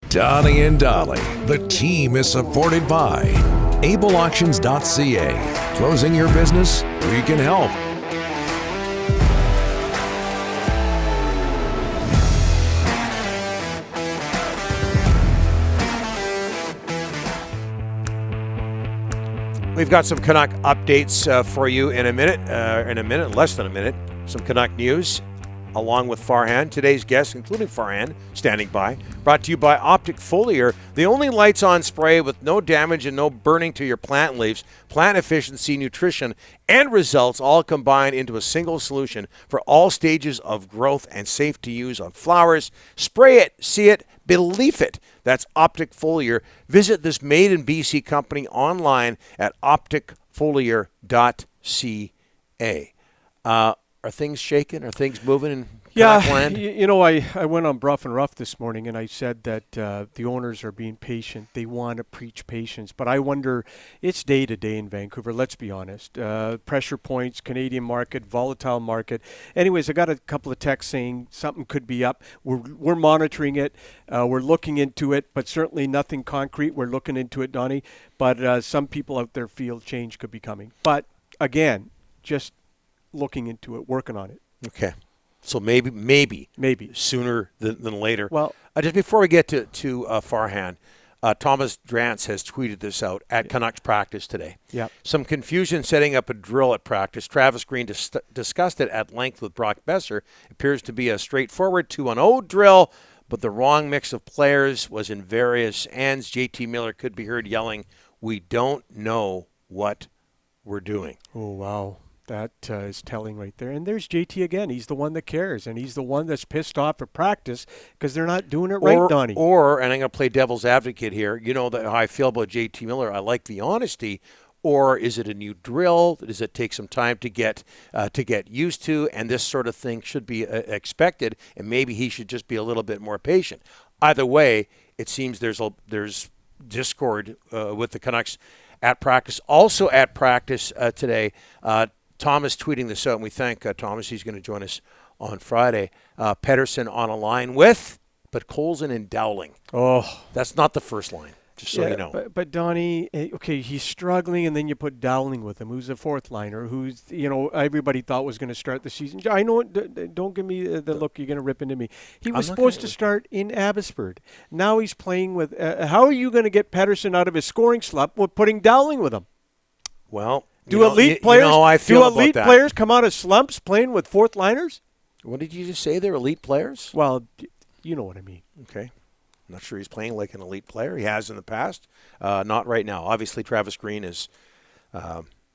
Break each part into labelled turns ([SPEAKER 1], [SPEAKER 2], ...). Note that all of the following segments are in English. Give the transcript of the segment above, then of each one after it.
[SPEAKER 1] Donnie and Dolly. The team is supported by ableauctions.ca. Closing your business? We can help.
[SPEAKER 2] We've got some Canuck updates for you in a minute, less than a minute. Some Canuck news, along with Farhan. Today's guests, including Farhan, standing by. Brought to you by Optic Foliar, the only lights-on spray with no damage and no burning to your plant leaves. Plant efficiency, nutrition, and results all combined into a single solution for all stages of growth and safe to use on flowers. Spray it, see it, believe it. That's Optic Foliar. Visit this made in BC company online at opticfoliar.ca. Are things shaking? Are things moving in Canuck land?
[SPEAKER 3] You know, I went on Bruff and Rough this morning, and I said that the owners are being patient. They want to preach patience. But I wonder, it's day to day in Vancouver, let's be honest. Pressure points, Canadian market, volatile market. Anyways, I got a couple of texts saying something could be up. We're monitoring it. We're looking into it, but certainly nothing concrete. We're looking into it, Donnie. But some people out there feel change could be coming. But again, just looking into it, working on it.
[SPEAKER 2] Okay. So maybe sooner than later.
[SPEAKER 3] Well,
[SPEAKER 2] just before we get to Farhan, Thomas Drance has tweeted this out at Canucks practice today.
[SPEAKER 3] Yeah.
[SPEAKER 2] Some confusion setting up a drill at practice. Travis Green discussed it at length with Brock Besser. It appears to be a straightforward 2-on-0 drill, but the wrong mix of players was in various ends. JT Miller could be heard yelling, "We don't know what we're doing."
[SPEAKER 3] Oh, wow. That is telling right there. And there's JT again. He's the one that cares, and he's the one that's pissed off at practice because they're not doing it right, Donnie.
[SPEAKER 2] And I'm going to play devil's advocate here. You know how I feel about JT Miller. I like the honesty. Or is it a new drill? Does it take some time to get used to? And this sort of thing should be expected, and maybe he should just be a little bit more patient. Either way, it seems there's discord with the Canucks at practice. Also at practice today, Thomas tweeting this out, and we thank Thomas. He's going to join us on Friday. Pedersen on a line with, but Colson and Dowling.
[SPEAKER 3] Oh.
[SPEAKER 2] That's not the first line, just so you know.
[SPEAKER 3] But Donnie, okay, he's struggling, and then you put Dowling with him, who's a fourth liner, who's, everybody thought was going to start the season. I know, don't give me the look you're going to rip into me. He was supposed to start in Abbotsford. Now he's playing with, how are you going to get Pedersen out of his scoring slump with putting Dowling with him?
[SPEAKER 2] Well,
[SPEAKER 3] Do elite players come out of slumps playing with fourth liners?
[SPEAKER 2] What did you just say? They're elite players?
[SPEAKER 3] Well, you know what I mean.
[SPEAKER 2] Okay. I'm not sure he's playing like an elite player. He has in the past. Not right now. Obviously, Travis Green is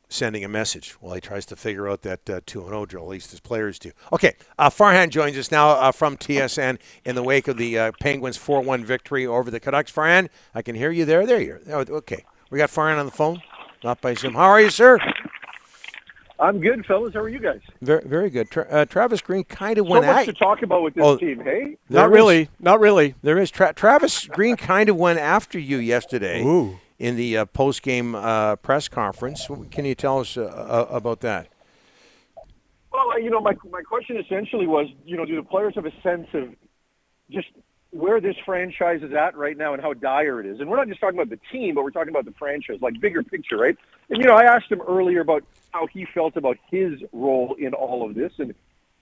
[SPEAKER 2] sending a message while he tries to figure out that 2-0 drill, at least his players do. Okay, Farhan joins us now from TSN in the wake of the Penguins' 4-1 victory over the Canucks. Farhan, I can hear you there. There you are. Okay. We got Farhan on the phone. Not by Zoom. How are you, sir?
[SPEAKER 4] I'm good, fellas. How are you guys?
[SPEAKER 2] Very, very good. Travis Green kind of went
[SPEAKER 4] so much to talk about with this team, hey?
[SPEAKER 3] Not really. There
[SPEAKER 2] is. Travis Green kind of went after you yesterday in the post-game press conference. What can you tell us about that?
[SPEAKER 4] Well, my question essentially was, do the players have a sense of just where this franchise is at right now and how dire it is? And we're not just talking about the team, but we're talking about the franchise, like bigger picture, right? And, I asked him earlier about how he felt about his role in all of this and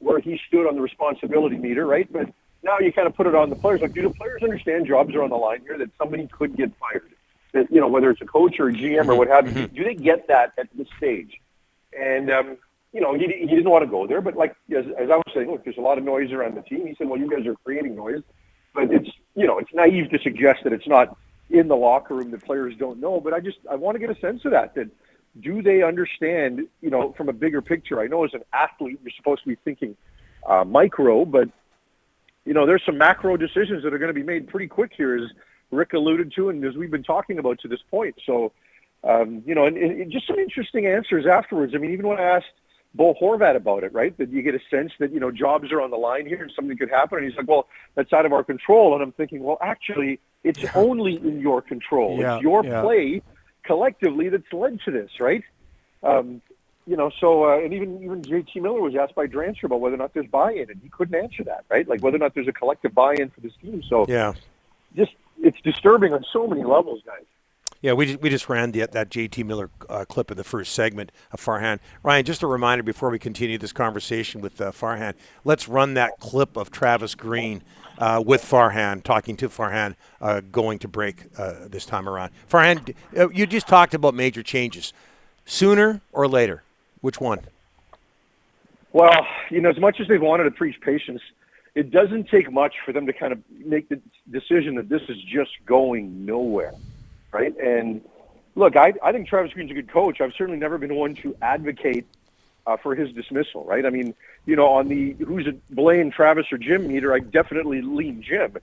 [SPEAKER 4] where he stood on the responsibility meter, right? But now you kind of put it on the players. Like, do the players understand jobs are on the line here, that somebody could get fired? That, whether it's a coach or a GM or what have you, do they get that at this stage? And, he didn't want to go there. But, like, as I was saying, look, there's a lot of noise around the team. He said, well, you guys are creating noise. But it's naive to suggest that it's not in the locker room that players don't know. But I want to get a sense of that do they understand, from a bigger picture? I know as an athlete, you're supposed to be thinking micro, but, there's some macro decisions that are going to be made pretty quick here, as Rick alluded to and as we've been talking about to this point. So, and just some interesting answers afterwards. I mean, even when I asked Bo Horvat about it, right, that you get a sense that, jobs are on the line here and something could happen. And he's like, well, that's out of our control. And I'm thinking, well, actually, it's only in your control. It's your play collectively that's led to this, right? And even JT Miller was asked by Drancer about whether or not there's buy-in, and he couldn't answer that, right? Like whether or not there's a collective buy-in for this team. So it's disturbing on so many levels, guys.
[SPEAKER 2] Yeah, we just ran that JT Miller clip in the first segment of Farhan. Ryan, just a reminder before we continue this conversation with Farhan, let's run that clip of Travis Green with Farhan, talking to Farhan, going to break this time around. Farhan, you just talked about major changes. Sooner or later? Which one?
[SPEAKER 4] Well, as much as they've wanted to preach patience, it doesn't take much for them to kind of make the decision that this is just going nowhere. Right. And look, I think Travis Green's a good coach. I've certainly never been one to advocate for his dismissal. Right. I mean, on the who's to blame, Travis or Jim meter, I definitely lean Jim.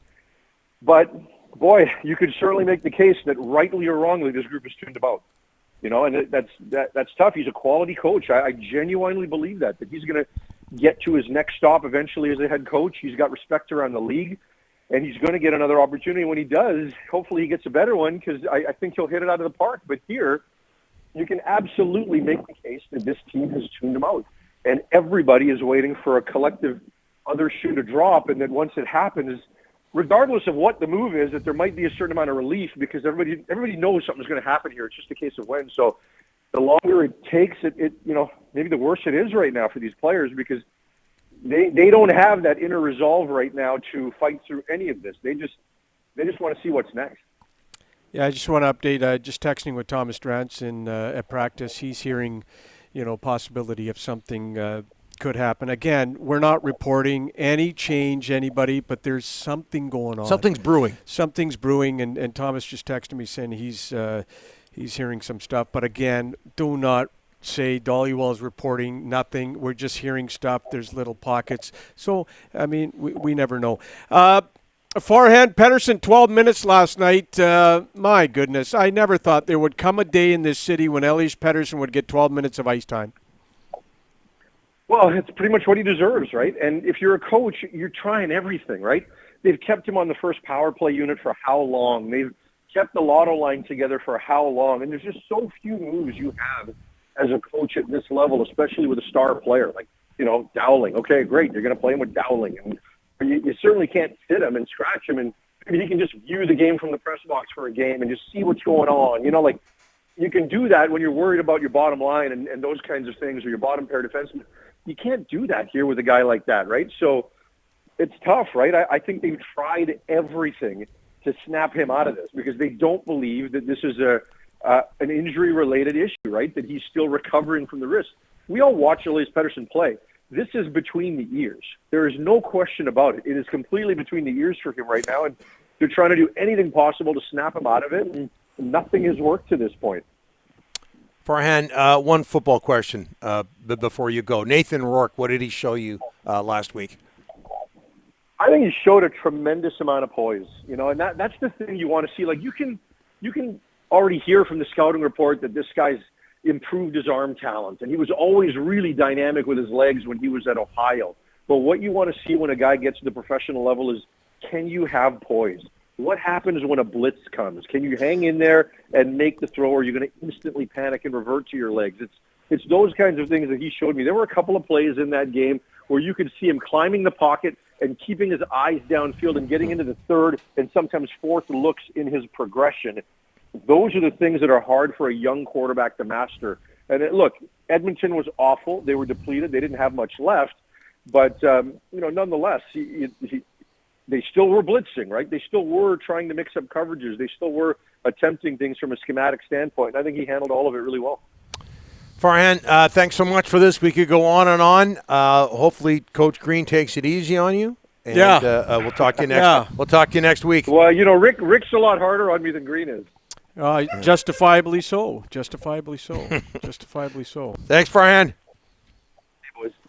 [SPEAKER 4] But boy, you could certainly make the case that rightly or wrongly, this group is turned about. And that's tough. He's a quality coach. I genuinely believe that he's going to get to his next stop eventually as a head coach. He's got respect around the league. And he's going to get another opportunity. When he does, hopefully he gets a better one, because I think he'll hit it out of the park. But here, you can absolutely make the case that this team has tuned him out. And everybody is waiting for a collective other shoe to drop. And that once it happens, regardless of what the move is, that there might be a certain amount of relief, because everybody knows something's going to happen here. It's just a case of when. So the longer it takes, maybe the worse it is right now for these players, because they don't have that inner resolve right now to fight through any of this. They just want to see what's next.
[SPEAKER 3] Yeah, I just want to update. Just texting with Thomas Drance at practice. He's hearing, possibility of something could happen. Again, we're not reporting any change, anybody, but there's something going on.
[SPEAKER 2] Something's brewing.
[SPEAKER 3] Something's brewing, and Thomas just texted me saying he's hearing some stuff. But again, do not say Dollywell's reporting nothing. We're just hearing stuff. There's little pockets. So, I mean, we never know. Farhan Pettersson, 12 minutes last night. My goodness, I never thought there would come a day in this city when Elias Pettersson would get 12 minutes of ice time.
[SPEAKER 4] Well, it's pretty much what he deserves, right? And if you're a coach, you're trying everything, right? They've kept him on the first power play unit for how long? They've kept the lotto line together for how long? And there's just so few moves you have as a coach at this level, especially with a star player like, Dowling. Okay, great. You're going to play him with Dowling. And you certainly can't sit him and scratch him. And maybe he can just view the game from the press box for a game and just see what's going on. You can do that when you're worried about your bottom line and those kinds of things, or your bottom pair defenseman. You can't do that here with a guy like that, right? So it's tough, right? I think they've tried everything to snap him out of this, because they don't believe that this is an injury-related issue, right? That he's still recovering from the wrist. We all watch Elias Pettersson play. This is between the ears. There is no question about it. It is completely between the ears for him right now, and they're trying to do anything possible to snap him out of it, and nothing has worked to this point.
[SPEAKER 2] Farhan, one football question before you go. Nathan Rourke, what did he show you last week?
[SPEAKER 4] I think he showed a tremendous amount of poise, and that's the thing you want to see. Like, you can already hear from the scouting report that this guy's improved his arm talent, and he was always really dynamic with his legs when he was at Ohio. But what you want to see when a guy gets to the professional level is, can you have poise? What happens when a blitz comes? Can you hang in there and make the throw, or are you going to instantly panic and revert to your legs? It's those kinds of things that he showed me. There were a couple of plays in that game where you could see him climbing the pocket and keeping his eyes downfield and getting into the third and sometimes fourth looks in his progression. Those are the things that are hard for a young quarterback to master. And look, Edmonton was awful. They were depleted. They didn't have much left. But, nonetheless, they still were blitzing, right? They still were trying to mix up coverages. They still were attempting things from a schematic standpoint. And I think he handled all of it really well.
[SPEAKER 2] Farhan, thanks so much for this. We could go on and on. Hopefully Coach Green takes it easy on you. And, we'll talk to you next.
[SPEAKER 3] Yeah.
[SPEAKER 2] We'll talk to you next week.
[SPEAKER 4] Well, Rick's a lot harder on me than Green is.
[SPEAKER 3] Justifiably so. Justifiably so. Justifiably so.
[SPEAKER 2] Thanks, Farhan.